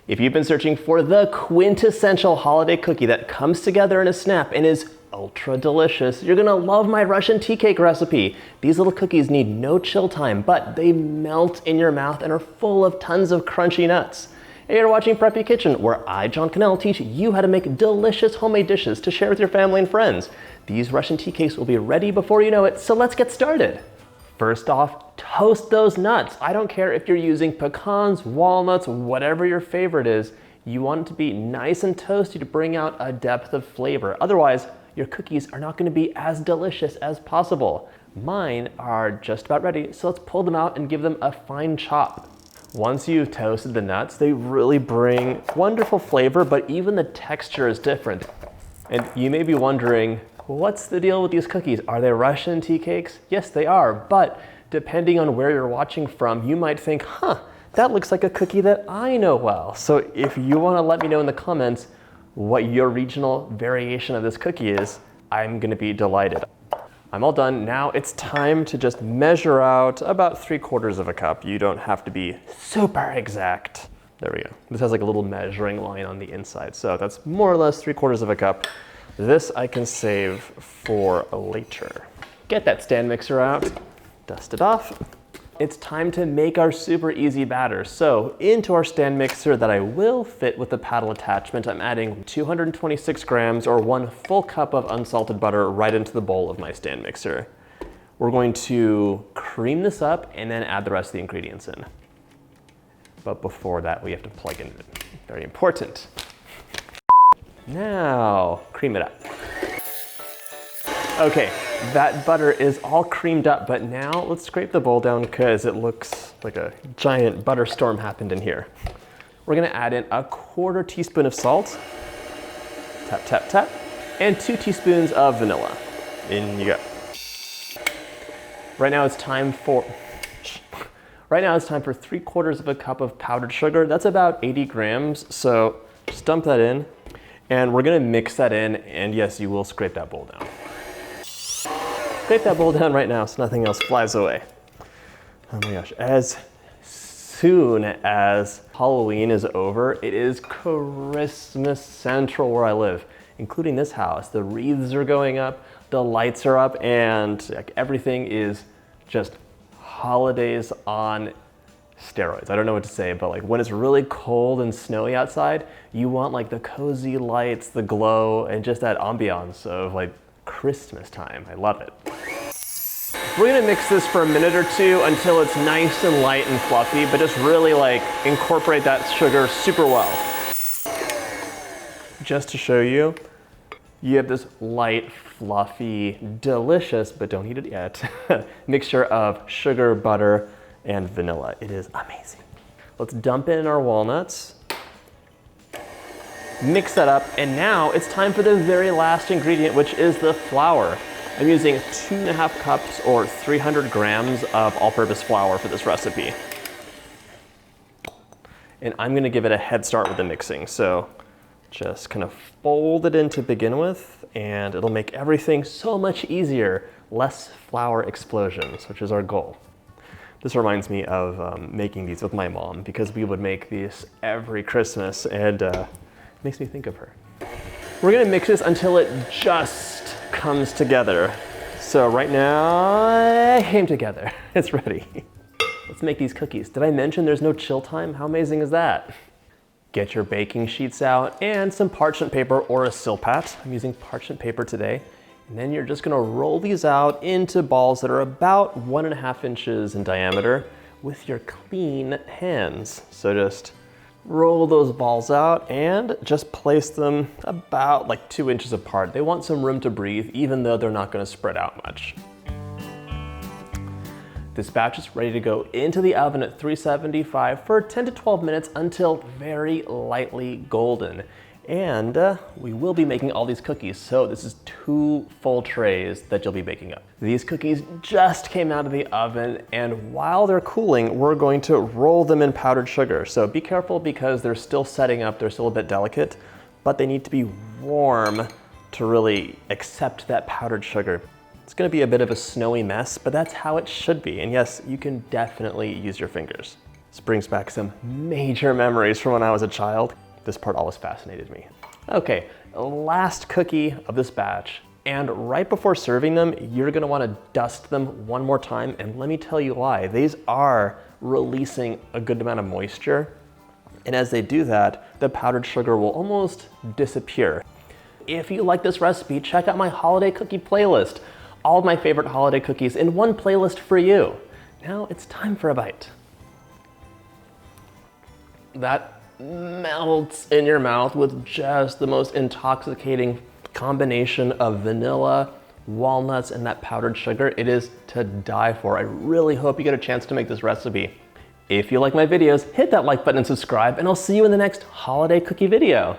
If you've been searching for the quintessential holiday cookie that comes together in a snap and is ultra delicious, you're gonna love my Russian tea cake recipe. These little cookies need no chill time, but they melt in your mouth and are full of tons of crunchy nuts. Hey, you're watching Preppy Kitchen, where I, John Cannell, teach you how to make delicious homemade dishes to share with your family and friends. These Russian tea cakes will be ready before you know it, so let's get started. First off, toast those nuts. I don't care if you're using pecans, walnuts, whatever your favorite is. You want it to be nice and toasty to bring out a depth of flavor. Otherwise, your cookies are not going to be as delicious as possible. Mine are just about ready, so let's pull them out and give them a fine chop. Once you've toasted the nuts, they really bring wonderful flavor, but even the texture is different. And you may be wondering, what's the deal with these cookies? Are they Russian tea cakes? Yes, they are, but depending on where you're watching from, you might think, that looks like a cookie that I know well. So if you want to let me know in the comments what your regional variation of this cookie is, I'm gonna be delighted. I'm all done. Now it's time to just measure out about 3/4 of a cup. You don't have to be super exact. There we go. This has like a little measuring line on the inside. So that's more or less 3/4 of a cup. This I can save for later. Get that stand mixer out, dust it off. It's time to make our super easy batter. So into our stand mixer that I will fit with the paddle attachment, I'm adding 226 grams or 1 full cup of unsalted butter right into the bowl of my stand mixer. We're going to cream this up and then add the rest of the ingredients in. But before that, we have to plug in it. Very important. Now, cream it up. Okay, that butter is all creamed up, but now let's scrape the bowl down because it looks like a giant butter storm happened in here. We're gonna add in 1/4 teaspoon of salt, tap, tap, tap, and 2 teaspoons of vanilla. In you go. Right now it's time for 3/4 of a cup of powdered sugar. That's about 80 grams, so just dump that in. And we're gonna mix that in, and yes, you will scrape that bowl down. Scrape that bowl down right now so nothing else flies away. Oh my gosh, as soon as Halloween is over, it is Christmas Central where I live, including this house. The wreaths are going up, the lights are up, and like, everything is just holidays on steroids. I don't know what to say, but like when it's really cold and snowy outside, you want like the cozy lights, the glow, and just that ambiance of like Christmas time. I love it. We're gonna mix this for a minute or two until it's nice and light and fluffy, but just really like incorporate that sugar super well. Just to show you, you have this light, fluffy, delicious, but don't eat it yet, mixture of sugar, butter, and vanilla. It is amazing. Let's dump in our walnuts, mix that up, and now it's time for the very last ingredient, which is the flour. I'm using 2.5 cups or 300 grams of all-purpose flour for this recipe. And I'm gonna give it a head start with the mixing. So just kind of fold it in to begin with, and it'll make everything so much easier. Less flour explosions, which is our goal. This reminds me of making these with my mom because we would make these every Christmas, and makes me think of her. We're gonna mix this until it just comes together. So right now, it came together. It's ready. Let's make these cookies. Did I mention there's no chill time? How amazing is that? Get your baking sheets out and some parchment paper or a silpat. I'm using parchment paper today. And then you're just gonna roll these out into balls that are about 1.5 inches in diameter with your clean hands. So just roll those balls out and just place them about like 2 inches apart. They want some room to breathe, even though they're not gonna spread out much. This batch is ready to go into the oven at 375 for 10 to 12 minutes until very lightly golden. And we will be making all these cookies, so this is 2 full trays that you'll be baking up. These cookies just came out of the oven, and while they're cooling, we're going to roll them in powdered sugar. So be careful because they're still setting up, they're still a bit delicate, but they need to be warm to really accept that powdered sugar. It's gonna be a bit of a snowy mess, but that's how it should be. And yes, you can definitely use your fingers. This brings back some major memories from when I was a child. This part always fascinated me. Okay, last cookie of this batch. And right before serving them, you're gonna wanna dust them one more time. And let me tell you why. These are releasing a good amount of moisture. And as they do that, the powdered sugar will almost disappear. If you like this recipe, check out my holiday cookie playlist. All of my favorite holiday cookies in one playlist for you. Now it's time for a bite. That melts in your mouth with just the most intoxicating combination of vanilla, walnuts, and that powdered sugar. It is to die for. I really hope you get a chance to make this recipe. If you like my videos, hit that like button and subscribe, and I'll see you in the next holiday cookie video.